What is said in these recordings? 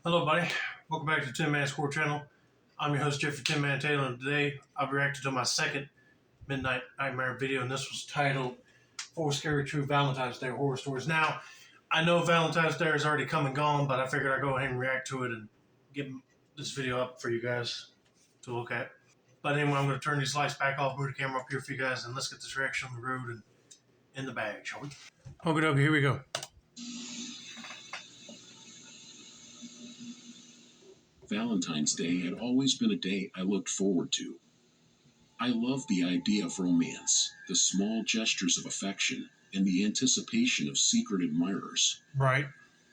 Hello, buddy. Welcome back to the Tin Man Score channel. I'm your host, Jeffrey Tin Man Taylor, and today I've reacted to my second Midnight Nightmare video, and this was titled Four Scary True Valentine's Day Horror Stories. Now, I know Valentine's Day is already come and gone, but I figured I'd go ahead and react to it and get this video up for you guys to look at. But anyway, I'm going to turn these lights back off, move the camera up here for you guys, and let's get this reaction on the road and in the bag, shall we? Okie dokie, here we go. Valentine's Day had always been a day I looked forward to. I loved the idea of romance, the small gestures of affection, and the anticipation of secret admirers. Right.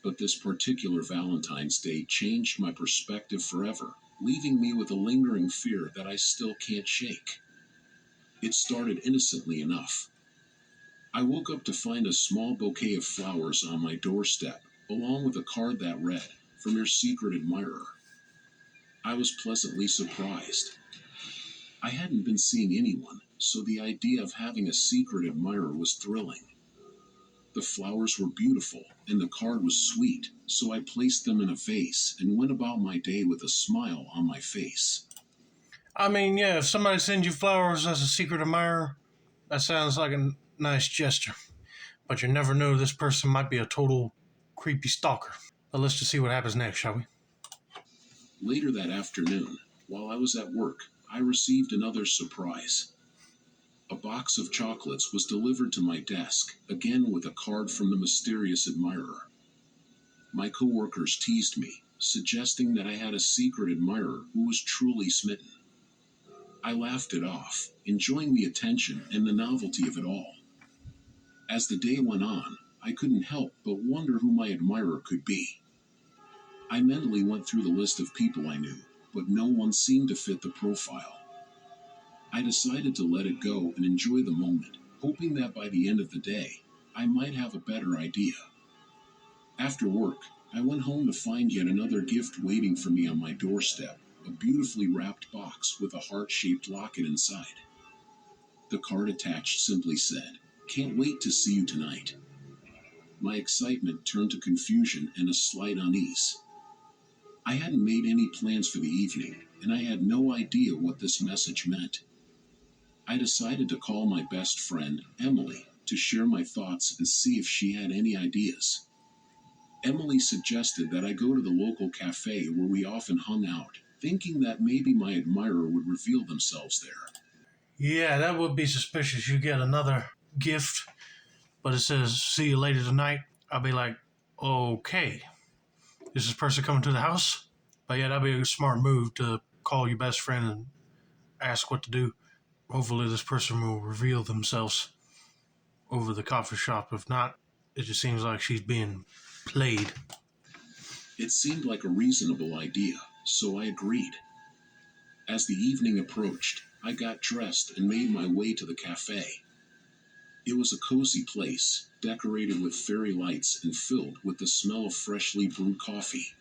But this particular Valentine's Day changed my perspective forever, leaving me with a lingering fear that I still can't shake. It started innocently enough. I woke up to find a small bouquet of flowers on my doorstep, along with a card that read, "From your secret admirer." I was pleasantly surprised. I hadn't been seeing anyone, so the idea of having a secret admirer was thrilling. The flowers were beautiful, and the card was sweet, so I placed them in a vase and went about my day with a smile on my face. I mean, yeah, if somebody sends you flowers as a secret admirer, that sounds like a nice gesture. But you never know, this person might be a total creepy stalker. But let's just see what happens next, shall we? Later that afternoon, while I was at work, I received another surprise. A box of chocolates was delivered to my desk, again with a card from the mysterious admirer. My coworkers teased me, suggesting that I had a secret admirer who was truly smitten. I laughed it off, enjoying the attention and the novelty of it all. As the day went on, I couldn't help but wonder who my admirer could be. I mentally went through the list of people I knew, but no one seemed to fit the profile. I decided to let it go and enjoy the moment, hoping that by the end of the day, I might have a better idea. After work, I went home to find yet another gift waiting for me on my doorstep, a beautifully wrapped box with a heart-shaped locket inside. The card attached simply said, "Can't wait to see you tonight." My excitement turned to confusion and a slight unease. I hadn't made any plans for the evening, and I had no idea what this message meant. I decided to call my best friend, Emily, to share my thoughts and see if she had any ideas. Emily suggested that I go to the local cafe where we often hung out, thinking that maybe my admirer would reveal themselves there. Yeah, that would be suspicious. You get another gift, but it says, "See you later tonight." I'll be like, okay, is this person coming to the house? But yeah, that'd be a smart move to call your best friend and ask what to do. Hopefully this person will reveal themselves over the coffee shop. If not, it just seems like she's being played. It seemed like a reasonable idea, so I agreed. As the evening approached, I got dressed and made my way to the cafe. It was a cozy place, decorated with fairy lights and filled with the smell of freshly brewed coffee.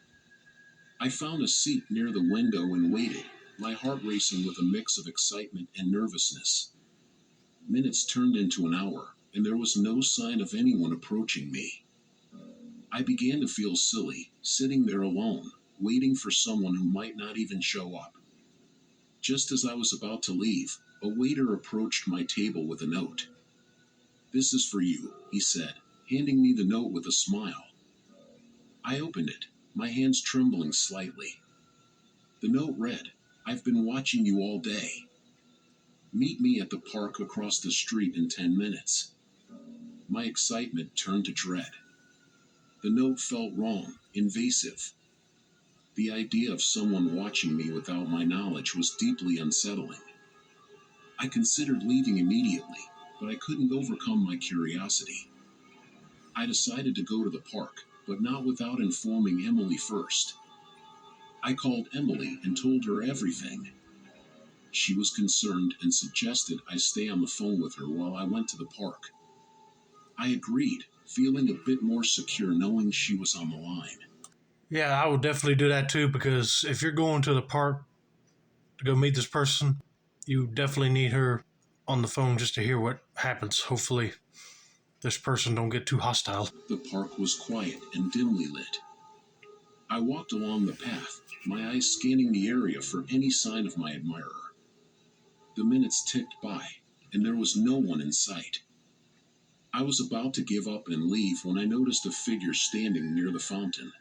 I found a seat near the window and waited, my heart racing with a mix of excitement and nervousness. Minutes turned into an hour, and there was no sign of anyone approaching me. I began to feel silly, sitting there alone, waiting for someone who might not even show up. Just as I was about to leave, a waiter approached my table with a note. "This is for you," he said, handing me the note with a smile. I opened it, my hands trembling slightly. The note read, "I've been watching you all day. Meet me at the park across the street in 10 minutes." My excitement turned to dread. The note felt wrong, invasive. The idea of someone watching me without my knowledge was deeply unsettling. I considered leaving immediately, but I couldn't overcome my curiosity. I decided to go to the park, but not without informing Emily first. I called Emily and told her everything. She was concerned and suggested I stay on the phone with her while I went to the park. I agreed, feeling a bit more secure knowing she was on the line. Yeah, I would definitely do that too, because if you're going to the park to go meet this person, you definitely need her on the phone just to hear what happens. Hopefully this person don't get too hostile. The park was quiet and dimly lit. I I walked along the path, my eyes scanning the area for any sign of my admirer. The minutes ticked by, and there was no one in sight. I was about to give up and leave when I noticed a figure standing near the fountain.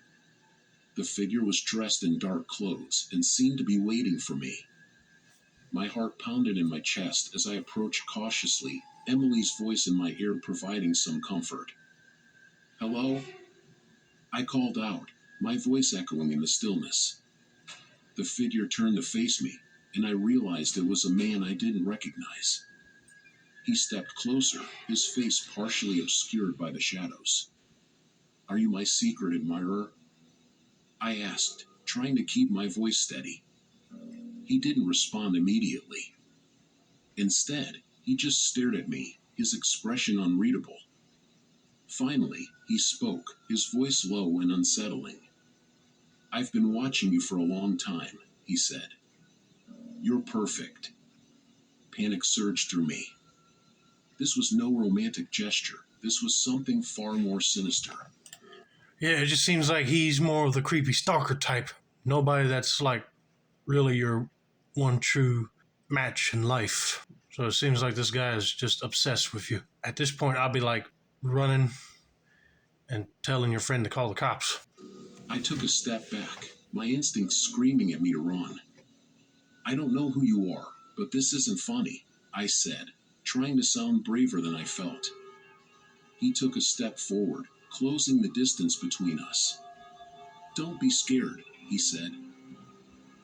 The figure was dressed in dark clothes and seemed to be waiting for me. My heart pounded in my chest as I approached cautiously, Emily's voice in my ear providing some comfort. "Hello?" I called out, my voice echoing in the stillness. The figure turned to face me, and I realized it was a man I didn't recognize. He stepped closer, his face partially obscured by the shadows. "Are you my secret admirer?" I asked, trying to keep my voice steady. He didn't respond immediately. Instead, he just stared at me, his expression unreadable. Finally, he spoke, his voice low and unsettling. "I've been watching you for a long time," he said. "You're perfect." Panic surged through me. This was no romantic gesture. This was something far more sinister. Yeah, it just seems like he's more of the creepy stalker type. Nobody that's like really your one true match in life. So it seems like this guy is just obsessed with you. At this point, I'll be like running and telling your friend to call the cops. I took a step back, my instincts screaming at me to run. "I don't know who you are, but this isn't funny," I said, trying to sound braver than I felt. He took a step forward, closing the distance between us. "Don't be scared," he said.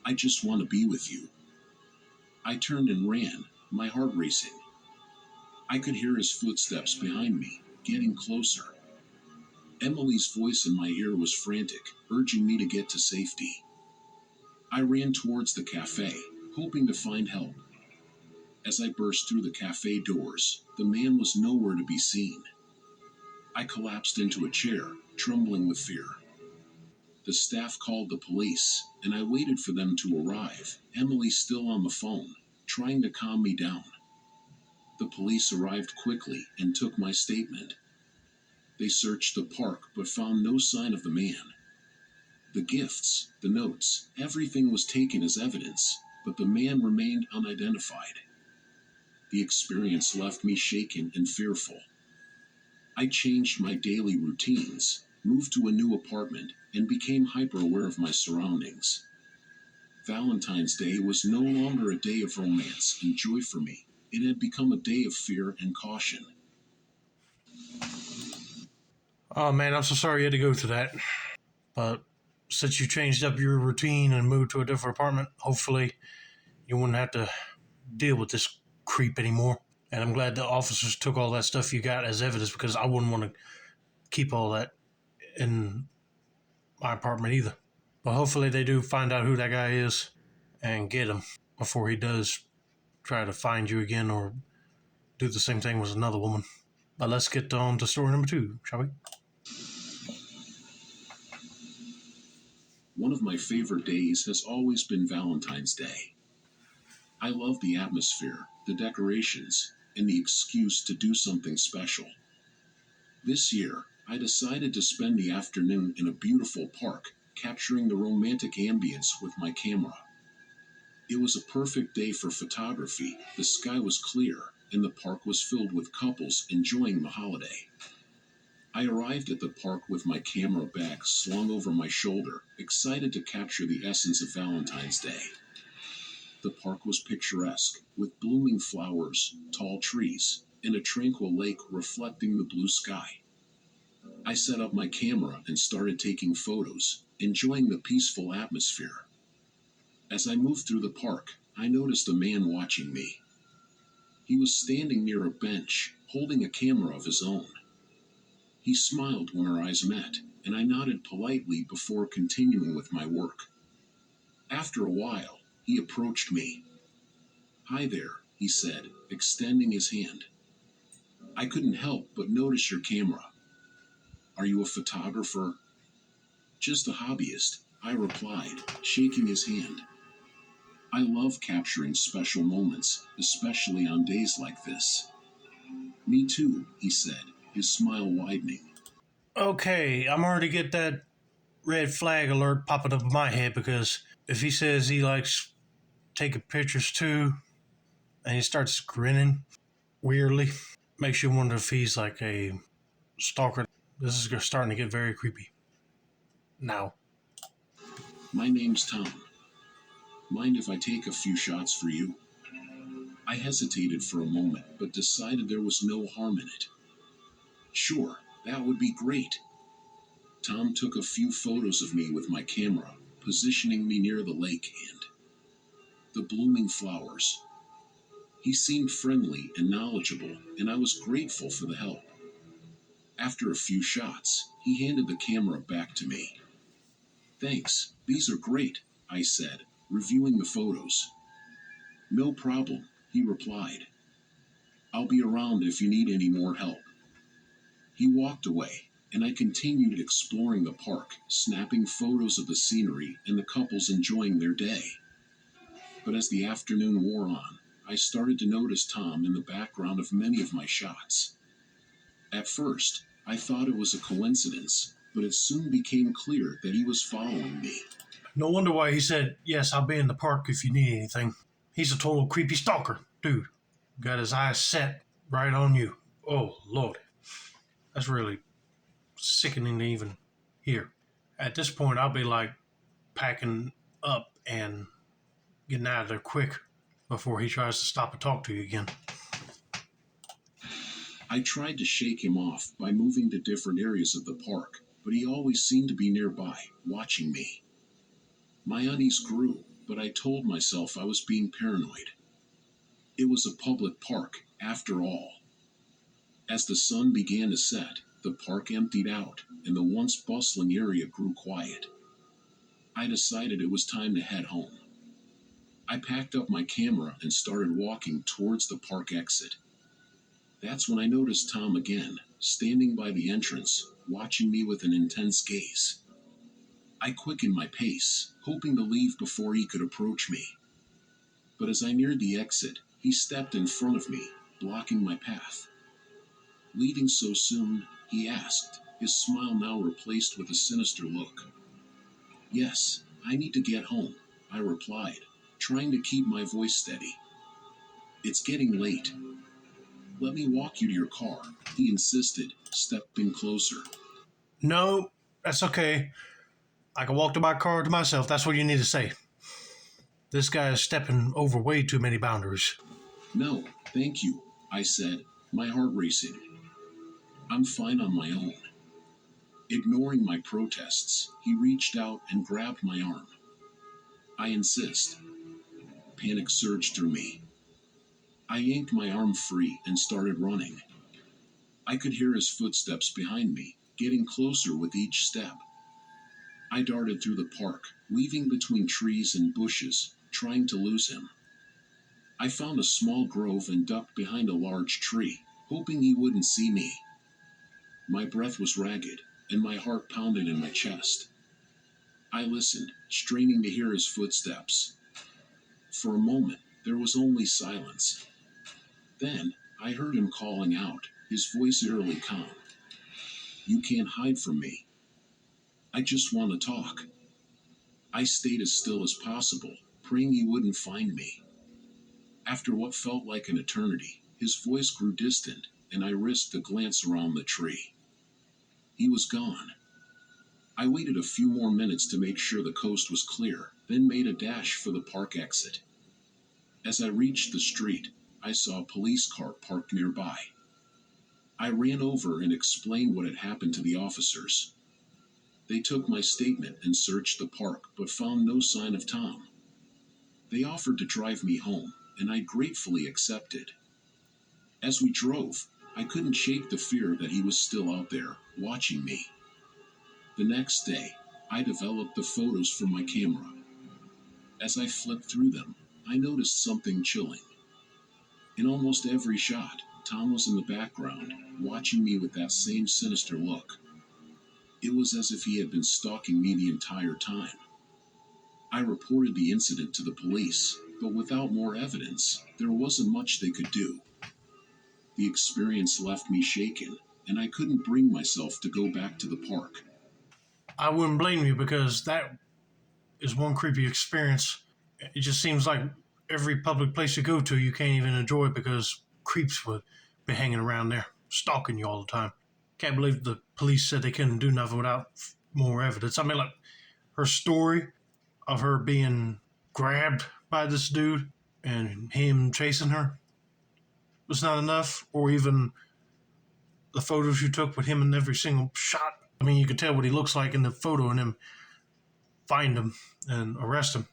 "I just want to be with you." I turned and ran, my heart racing. I could hear his footsteps behind me, getting closer. Emily's voice in my ear was frantic, urging me to get to safety. I ran towards the cafe, hoping to find help. As I burst through the cafe doors, the man was nowhere to be seen. I collapsed into a chair, trembling with fear. The staff called the police, and I waited for them to arrive, Emily still on the phone, trying to calm me down. The police arrived quickly and took my statement. They searched the park but found no sign of the man. The gifts, the notes, everything was taken as evidence, but the man remained unidentified. The experience left me shaken and fearful. I changed my daily routines, moved to a new apartment, and became hyper aware of my surroundings. Valentine's Day was no longer a day of romance and joy for me. It had become a day of fear and caution. Oh man, I'm so sorry you had to go through that. But since you changed up your routine and moved to a different apartment, hopefully you wouldn't have to deal with this creep anymore. And I'm glad the officers took all that stuff you got as evidence because I wouldn't want to keep all that in my apartment either. But hopefully they do find out who that guy is and get him before he does try to find you again or do the same thing with another woman. But let's get on to story number 2, shall we? One of my favorite days has always been Valentine's Day. I love the atmosphere, the decorations, and the excuse to do something special. This year, I decided to spend the afternoon in a beautiful park, capturing the romantic ambience with my camera. It was a perfect day for photography, the sky was clear, and the park was filled with couples enjoying the holiday. I arrived at the park with my camera bag slung over my shoulder, excited to capture the essence of Valentine's Day. The park was picturesque, with blooming flowers, tall trees, and a tranquil lake reflecting the blue sky. I set up my camera and started taking photos, enjoying the peaceful atmosphere. As I moved through the park, I noticed a man watching me. He was standing near a bench, holding a camera of his own. He smiled when our eyes met, and I nodded politely before continuing with my work. After a while, he approached me. "Hi there," he said, extending his hand. "I couldn't help but notice your camera. Are you a photographer?" "Just a hobbyist," I replied, shaking his hand. "I love capturing special moments, especially on days like this." "Me too," he said, his smile widening. Okay, I'm already get that red flag alert popping up in my head, because if he says he likes taking pictures too and he starts grinning weirdly, makes you wonder if he's like a stalker. This is starting to get very creepy now. My name's Tom. Mind if I take a few shots for you? I hesitated for a moment, but decided there was no harm in it. Sure, that would be great. Tom took a few photos of me with my camera, positioning me near the lake and the blooming flowers. He seemed friendly and knowledgeable, and I was grateful for the help. After a few shots, he handed the camera back to me. Thanks, these are great, I said, reviewing the photos. No problem, he replied. I'll be around if you need any more help. He walked away, and I continued exploring the park, snapping photos of the scenery and the couples enjoying their day. But as the afternoon wore on, I started to notice Tom in the background of many of my shots. At first, I thought it was a coincidence, but it soon became clear that he was following me. No wonder why he said, "Yes, I'll be in the park if you need anything." He's a total creepy stalker, dude. Got his eyes set right on you. Oh, Lord. That's really sickening to even hear. At this point, I'll be like packing up and getting out of there quick before he tries to stop and talk to you again. I tried to shake him off by moving to different areas of the park, but he always seemed to be nearby, watching me. My unease grew, but I told myself I was being paranoid. It was a public park, after all. As the sun began to set, the park emptied out, and the once bustling area grew quiet. I decided it was time to head home. I packed up my camera and started walking towards the park exit. That's when I noticed Tom again, standing by the entrance, watching me with an intense gaze. I quickened my pace, hoping to leave before he could approach me. But as I neared the exit, he stepped in front of me, blocking my path. Leaving so soon? He asked, his smile now replaced with a sinister look. Yes, I need to get home, I replied, trying to keep my voice steady. It's getting late. Let me walk you to your car, he insisted, stepping closer. No, that's okay. I can walk to my car to myself. That's what you need to say. This guy is stepping over way too many boundaries. No, thank you, I said, my heart racing. I'm fine on my own. Ignoring my protests, he reached out and grabbed my arm. I insist. Panic surged through me. I yanked my arm free and started running. I could hear his footsteps behind me, getting closer with each step. I darted through the park, weaving between trees and bushes, trying to lose him. I found a small grove and ducked behind a large tree, hoping he wouldn't see me. My breath was ragged, and my heart pounded in my chest. I listened, straining to hear his footsteps. For a moment, there was only silence. Then, I heard him calling out, his voice eerily calm. You can't hide from me. I just want to talk. I stayed as still as possible, praying he wouldn't find me. After what felt like an eternity, his voice grew distant, and I risked a glance around the tree. He was gone. I waited a few more minutes to make sure the coast was clear, then made a dash for the park exit. As I reached the street, I saw a police car parked nearby. I ran over and explained what had happened to the officers. They took my statement and searched the park, but found no sign of Tom. They offered to drive me home, and I gratefully accepted. As we drove, I couldn't shake the fear that he was still out there, watching me. The next day, I developed the photos from my camera. As I flipped through them, I noticed something chilling. In almost every shot, Tom was in the background, watching me with that same sinister look. It was as if he had been stalking me the entire time. I reported the incident to the police, but without more evidence, there wasn't much they could do. The experience left me shaken, and I couldn't bring myself to go back to the park. I wouldn't blame you because that is one creepy experience. It just seems like every public place you go to, you can't even enjoy it because creeps would be hanging around there, stalking you all the time. Can't believe the police said they couldn't do nothing without more evidence. I mean, like her story of her being grabbed by this dude and him chasing her was not enough, or even the photos you took with him in every single shot. I mean, you could tell what he looks like in the photo and then find him and arrest him.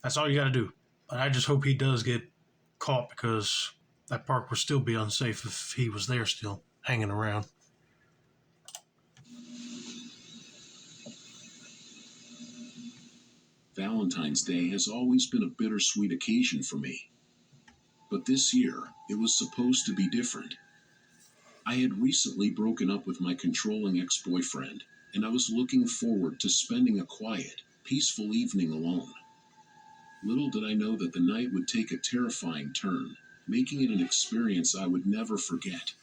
That's all you got to do. But I just hope he does get caught because that park would still be unsafe if he was there still hanging around. Valentine's Day has always been a bittersweet occasion for me. But this year, it was supposed to be different. I had recently broken up with my controlling ex-boyfriend, and I was looking forward to spending a quiet, peaceful evening alone. Little did I know that the night would take a terrifying turn, making it an experience I would never forget.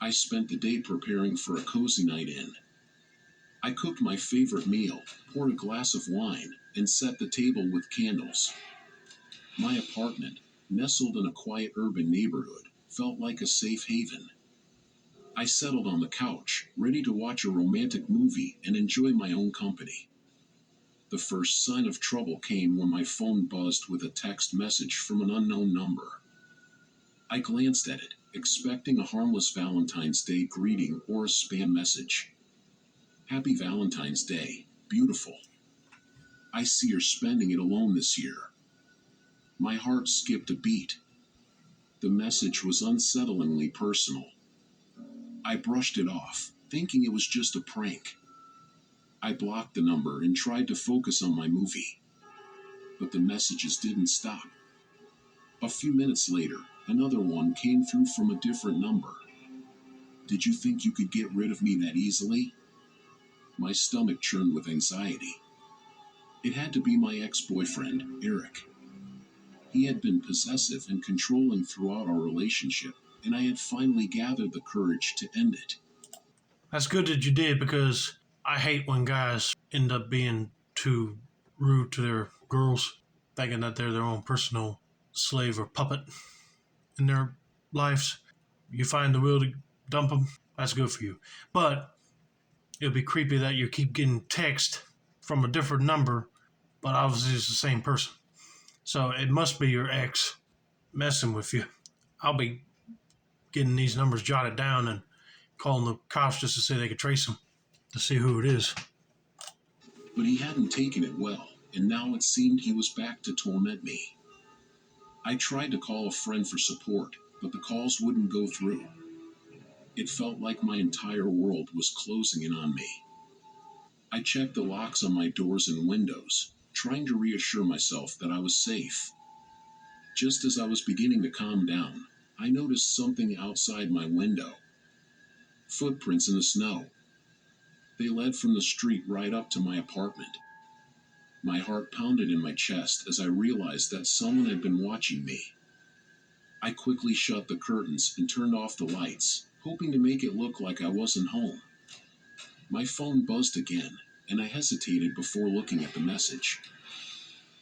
I spent the day preparing for a cozy night in. I cooked my favorite meal, poured a glass of wine, and set the table with candles. My apartment, nestled in a quiet urban neighborhood, felt like a safe haven. I settled on the couch, ready to watch a romantic movie and enjoy my own company. The first sign of trouble came when my phone buzzed with a text message from an unknown number. I glanced at it, expecting a harmless Valentine's Day greeting or a spam message. Happy Valentine's Day, beautiful. I see you're spending it alone this year. My heart skipped a beat. The message was unsettlingly personal. I brushed it off, thinking it was just a prank. I blocked the number and tried to focus on my movie. But the messages didn't stop. A few minutes later, another one came through from a different number. Did you think you could get rid of me that easily? My stomach churned with anxiety. It had to be my ex-boyfriend, Eric. He had been possessive and controlling throughout our relationship, and I had finally gathered the courage to end it. That's good that you did because I hate when guys end up being too rude to their girls, thinking that they're their own personal slave or puppet in their lives. You find the will to dump them, that's good for you. But it'll be creepy that you keep getting text from a different number, but obviously it's the same person. So it must be your ex messing with you. I'll be getting these numbers jotted down and calling the cops just to say they could trace them to see who it is. But he hadn't taken it well, and now it seemed he was back to torment me. I tried to call a friend for support, but the calls wouldn't go through. It felt like my entire world was closing in on me. I checked the locks on my doors and windows, trying to reassure myself that I was safe. Just as I was beginning to calm down, I noticed something outside my window. Footprints in the snow. They led from the street right up to my apartment. My heart pounded in my chest as I realized that someone had been watching me. I quickly shut the curtains and turned off the lights, hoping to make it look like I wasn't home. My phone buzzed again, and I hesitated before looking at the message.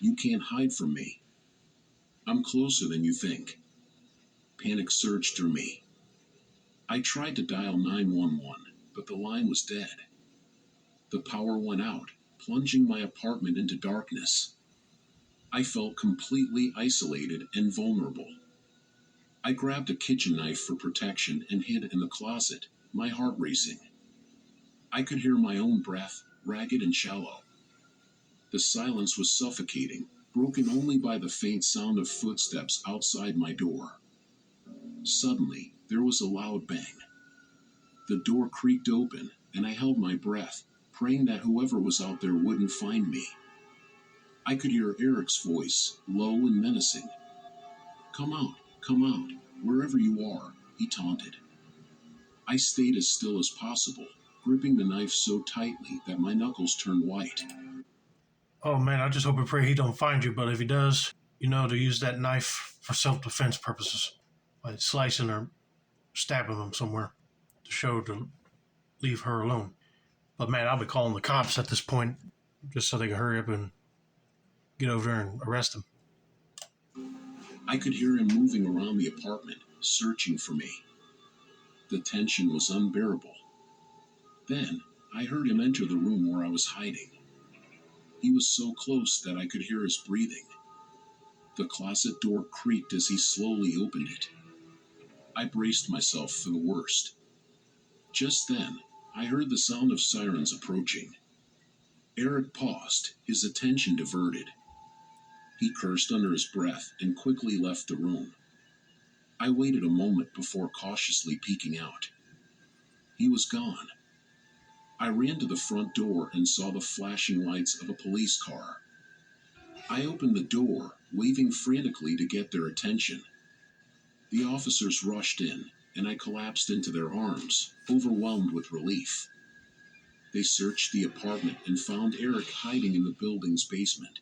You can't hide from me. I'm closer than you think. Panic surged through me. I tried to dial 911, but the line was dead. The power went out, plunging my apartment into darkness. I felt completely isolated and vulnerable. I grabbed a kitchen knife for protection and hid in the closet, my heart racing. I could hear my own breath, ragged and shallow. The silence was suffocating, broken only by the faint sound of footsteps outside my door. Suddenly, there was a loud bang. The door creaked open, and I held my breath, praying that whoever was out there wouldn't find me. I could hear Eric's voice, low and menacing. Come out, wherever you are, he taunted. I stayed as still as possible, gripping the knife so tightly that my knuckles turned white. Oh man, I just hope and pray he don't find you, but if he does, you know to use that knife for self-defense purposes, like slicing or stabbing him somewhere to show to leave her alone. But man, I'll be calling the cops at this point just so they can hurry up and get over there and arrest him. I could hear him moving around the apartment, searching for me. The tension was unbearable. Then, I heard him enter the room where I was hiding. He was so close that I could hear his breathing. The closet door creaked as he slowly opened it. I braced myself for the worst. Just then, I heard the sound of sirens approaching. Eric paused, his attention diverted. He cursed under his breath and quickly left the room. I waited a moment before cautiously peeking out. He was gone. I ran to the front door and saw the flashing lights of a police car. I opened the door, waving frantically to get their attention. The officers rushed in, and I collapsed into their arms, overwhelmed with relief. They searched the apartment and found Eric hiding in the building's basement.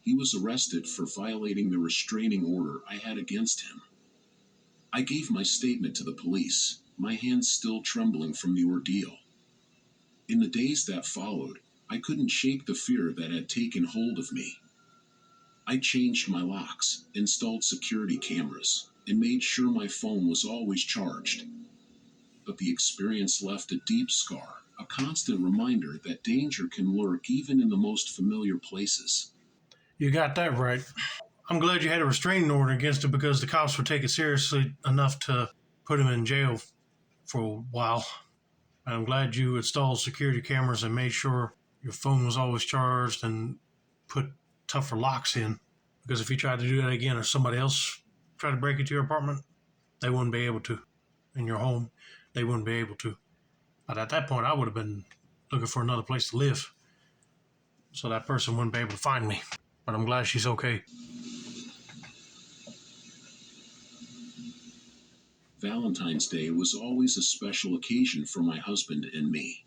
He was arrested for violating the restraining order I had against him. I gave my statement to the police, my hands still trembling from the ordeal. In the days that followed, I couldn't shake the fear that had taken hold of me. I changed my locks, installed security cameras, and made sure my phone was always charged. But the experience left a deep scar, a constant reminder that danger can lurk even in the most familiar places. You got that right. I'm glad you had a restraining order against him because the cops would take it seriously enough to put him in jail for a while. And I'm glad you installed security cameras and made sure your phone was always charged and put tougher locks in. Because if you tried to do that again or somebody else tried to break into your apartment, they wouldn't be able to. In your home, they wouldn't be able to. But at that point, I would have been looking for another place to live. So that person wouldn't be able to find me. But I'm glad she's okay. Valentine's Day was always a special occasion for my husband and me.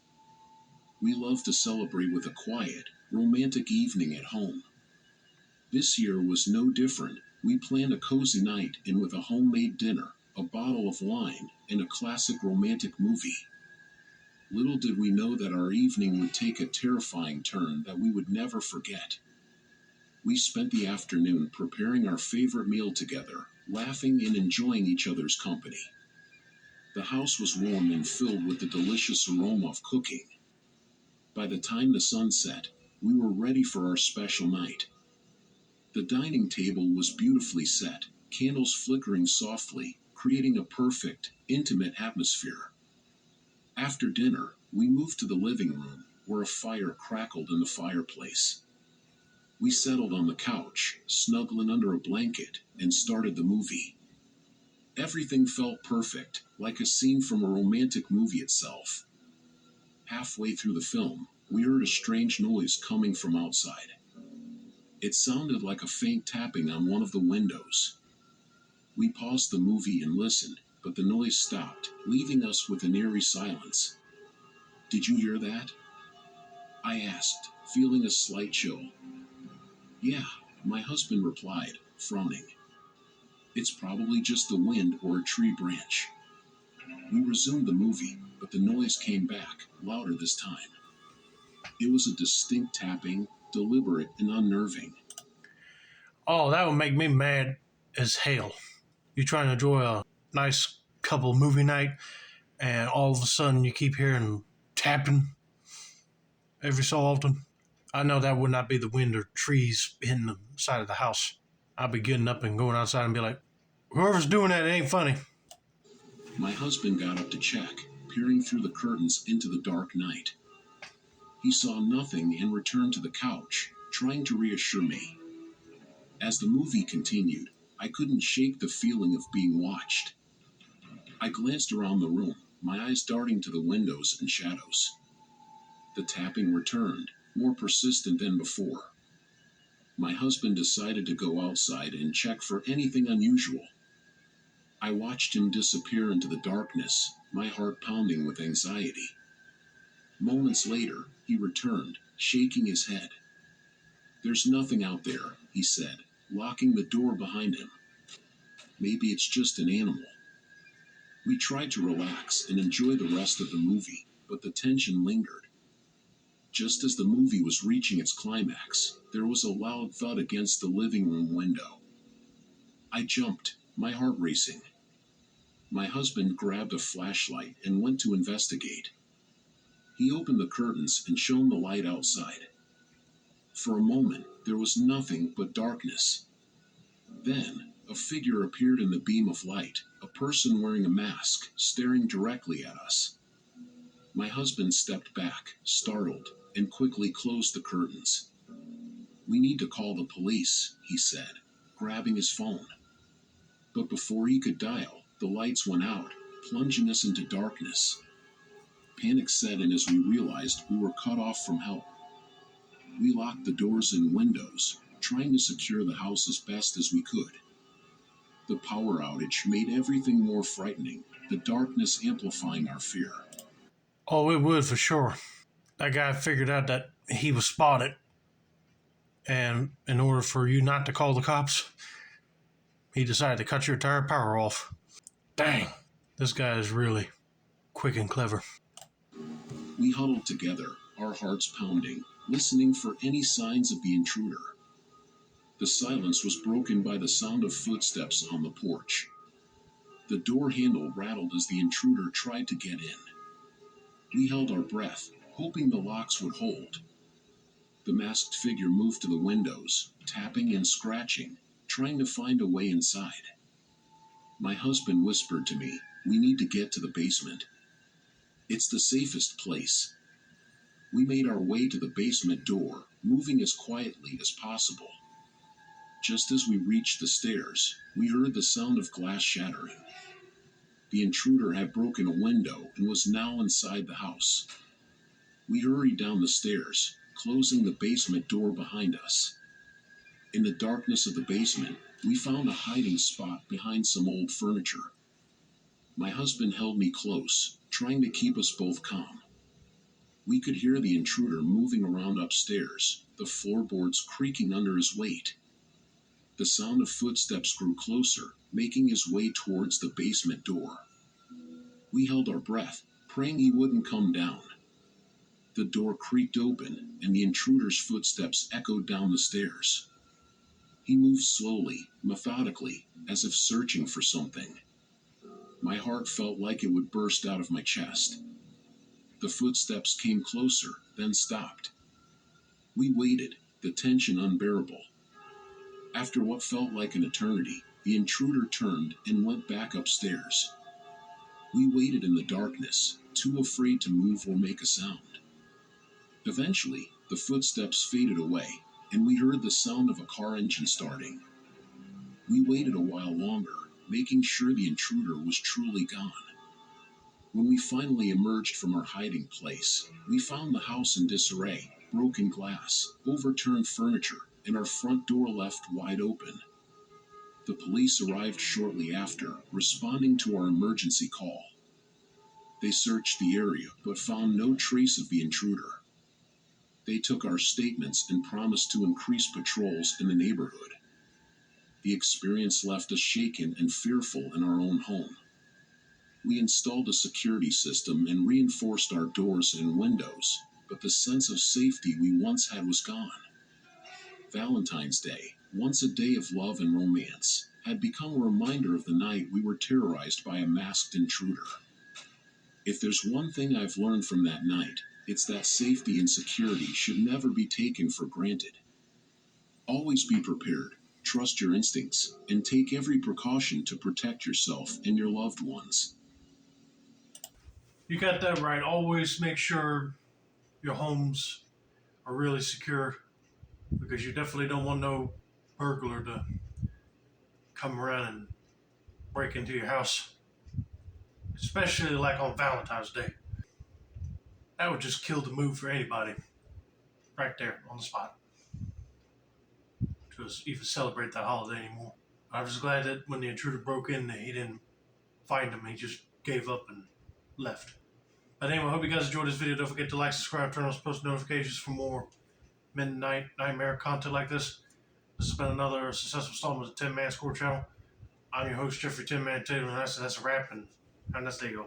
We loved to celebrate with a quiet, romantic evening at home. This year was no different. We planned a cozy night in with a homemade dinner, a bottle of wine, and a classic romantic movie. Little did we know that our evening would take a terrifying turn that we would never forget. We spent the afternoon preparing our favorite meal together, laughing and enjoying each other's company. The house was warm and filled with the delicious aroma of cooking. By the time the sun set, we were ready for our special night. The dining table was beautifully set, candles flickering softly, creating a perfect, intimate atmosphere. After dinner, we moved to the living room, where a fire crackled in the fireplace. We settled on the couch, snuggling under a blanket, and started the movie. Everything felt perfect, like a scene from a romantic movie itself. Halfway through the film, we heard a strange noise coming from outside. It sounded like a faint tapping on one of the windows. We paused the movie and listened, but the noise stopped, leaving us with an eerie silence. "Did you hear that?" I asked, feeling a slight chill. "Yeah," my husband replied, frowning. "It's probably just the wind or a tree branch." We resumed the movie, but the noise came back, louder this time. It was a distinct tapping, deliberate and unnerving. Oh, that would make me mad as hell. You're trying to enjoy a nice couple movie night, and all of a sudden you keep hearing tapping every so often. I know that would not be the wind or trees hitting the side of the house. I'd be getting up and going outside and be like, whoever's doing that, it ain't funny. My husband got up to check, peering through the curtains into the dark night. He saw nothing and returned to the couch, trying to reassure me. As the movie continued, I couldn't shake the feeling of being watched. I glanced around the room, my eyes darting to the windows and shadows. The tapping returned, more persistent than before. My husband decided to go outside and check for anything unusual. I watched him disappear into the darkness, my heart pounding with anxiety. Moments later, he returned, shaking his head. "There's nothing out there," he said, locking the door behind him. "Maybe it's just an animal." We tried to relax and enjoy the rest of the movie, but the tension lingered. Just as the movie was reaching its climax, there was a loud thud against the living room window. I jumped, my heart racing. My husband grabbed a flashlight and went to investigate. He opened the curtains and shone the light outside. For a moment, there was nothing but darkness. Then, a figure appeared in the beam of light, a person wearing a mask, staring directly at us. My husband stepped back, startled, and quickly closed the curtains. "We need to call the police," he said, grabbing his phone. But before he could dial, the lights went out, plunging us into darkness. Panic set in as we realized we were cut off from help. We locked the doors and windows, trying to secure the house as best as we could. The power outage made everything more frightening, the darkness amplifying our fear. Oh, it would for sure. That guy figured out that he was spotted, and in order for you not to call the cops, he decided to cut your entire power off. Dang, this guy is really quick and clever. We huddled together, our hearts pounding, listening for any signs of the intruder. The silence was broken by the sound of footsteps on the porch. The door handle rattled as the intruder tried to get in. We held our breath, hoping the locks would hold. The masked figure moved to the windows, tapping and scratching, trying to find a way inside. My husband whispered to me, "We need to get to the basement. It's the safest place." We made our way to the basement door, moving as quietly as possible. Just as we reached the stairs, we heard the sound of glass shattering. The intruder had broken a window and was now inside the house. We hurried down the stairs, closing the basement door behind us. In the darkness of the basement, we found a hiding spot behind some old furniture. My husband held me close, trying to keep us both calm. We could hear the intruder moving around upstairs, the floorboards creaking under his weight. The sound of footsteps grew closer, making his way towards the basement door. We held our breath, praying he wouldn't come down. The door creaked open, and the intruder's footsteps echoed down the stairs. He moved slowly, methodically, as if searching for something. My heart felt like it would burst out of my chest. The footsteps came closer, then stopped. We waited, the tension unbearable. After what felt like an eternity, the intruder turned and went back upstairs. We waited in the darkness, too afraid to move or make a sound. Eventually, the footsteps faded away, and we heard the sound of a car engine starting. We waited a while longer, making sure the intruder was truly gone. When we finally emerged from our hiding place, we found the house in disarray, broken glass, overturned furniture, and our front door left wide open. The police arrived shortly after, responding to our emergency call. They searched the area, but found no trace of the intruder. They took our statements and promised to increase patrols in the neighborhood. The experience left us shaken and fearful in our own home. We installed a security system and reinforced our doors and windows, but the sense of safety we once had was gone. Valentine's Day, once a day of love and romance, had become a reminder of the night we were terrorized by a masked intruder. If there's one thing I've learned from that night, it's that safety and security should never be taken for granted. Always be prepared, trust your instincts, and take every precaution to protect yourself and your loved ones. You got that right. Always make sure your homes are really secure, because you definitely don't want no burglar to come around and break into your house, especially like on Valentine's Day. That would just kill the mood for anybody right there on the spot to even celebrate that holiday anymore. I was glad that when the intruder broke in, that he didn't find him. He just gave up and left. But anyway, I hope you guys enjoyed this video. Don't forget to like, subscribe, turn on post notifications for more midnight nightmare content like this. This has been another successful installment of the 10 Man Score channel. I'm your host, Jeffrey 10 Man Taylor, and that's a wrap, and that's there you go.